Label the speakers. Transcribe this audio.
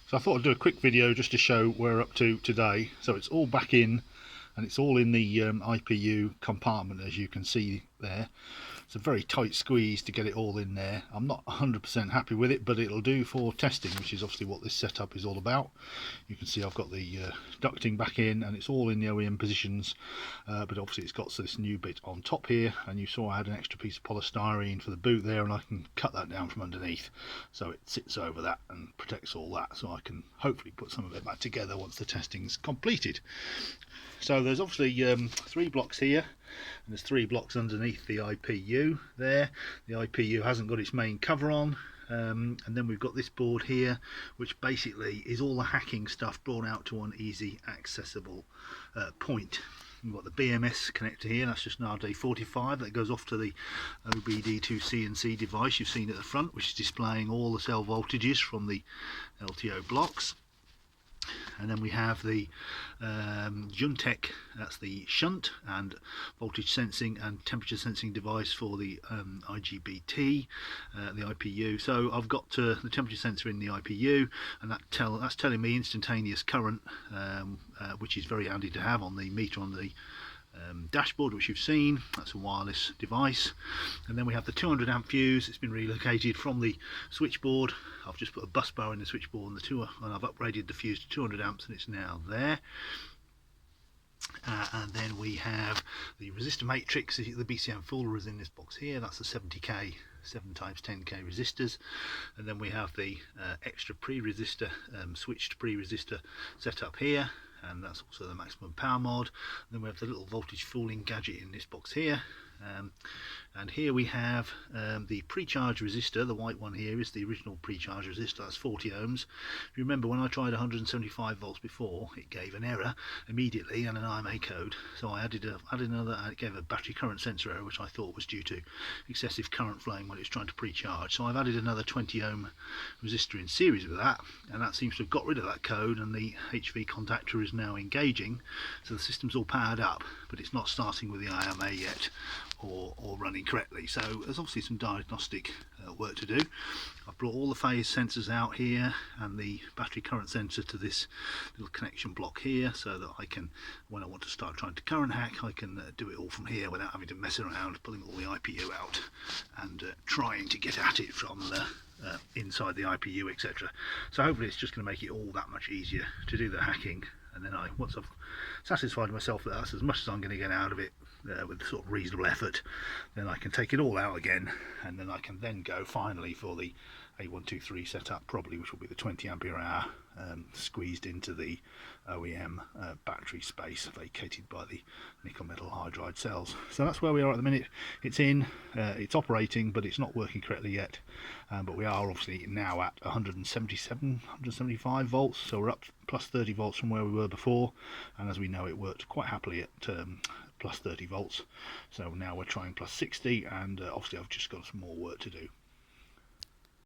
Speaker 1: So I thought I'd do a quick video just to show where we're up to today. So it's all back in, and it's all in the IPU compartment, as you can see there. It's a very tight squeeze to get it all in there. I'm not 100% happy with it, but it'll do for testing, which is obviously what this setup is all about. You can see I've got the ducting back in, and it's all in the OEM positions, but obviously it's got this new bit on top here, and you saw I had an extra piece of polystyrene for the boot there, and I can cut that down from underneath, so it sits over that and protects all that, so I can hopefully put some of it back together once the testing's completed. So there's obviously 3 blocks here, and there's 3 blocks underneath the IPU there. The IPU hasn't got its main cover on, and then we've got this board here, which basically is all the hacking stuff brought out to one easy accessible point. We've got the BMS connector here, that's just an RJ45 that goes off to the OBD2 CNC device you've seen at the front, which is displaying all the cell voltages from the LTO blocks. And then we have the Juntec, that's the shunt and voltage sensing and temperature sensing device for the IGBT, the IPU. So I've got the temperature sensor in the IPU, and that's telling me instantaneous current, which is very handy to have on the meter on the dashboard, which you've seen. That's a wireless device. And then we have the 200 amp fuse. It's been relocated from the switchboard. I've just put a bus bar in the switchboard and I've upgraded the fuse to 200 amps, and it's now there. And then we have the resistor matrix. The BCM folder is in this box here. That's the 70k 7x10k resistors, and then we have the extra pre-resistor, switched pre-resistor setup here, and that's also the maximum power mod. And then we have the little voltage fooling gadget in this box here, and here we have the pre-charge resistor. The white one here is the original pre-charge resistor. That's 40 ohms. If you remember, when I tried 175 volts before, it gave an error immediately and an IMA code, so I added another. It gave a battery current sensor error, which I thought was due to excessive current flowing when it's trying to pre-charge. So I've added another 20 ohm resistor in series with that, and that seems to have got rid of that code, and the HV contactor is now engaging, so the system's all powered up, but it's not starting with the IMA yet or running correctly. So there's obviously some diagnostic work to do. I've brought all the phase sensors out here and the battery current sensor to this little connection block here, so that I can, when I want to start trying to current hack, I can do it all from here without having to mess around pulling all the IPU out and trying to get at it from the inside the IPU, etc. So hopefully it's just going to make it all that much easier to do the hacking, and then once I've satisfied myself that that's as much as I'm going to get out of it with sort of reasonable effort, then I can take it all out again, and then I can then go finally for the A123 setup, probably, which will be the 20 ampere hour squeezed into the OEM battery space vacated by the nickel metal hydride cells. So that's where we are at the minute. It's in, it's operating, but it's not working correctly yet, but we are obviously now at 175 volts, so we're up plus 30 volts from where we were before, and as we know, it worked quite happily at plus 30 volts. So now we're trying plus 60, and obviously I've just got some more work to do.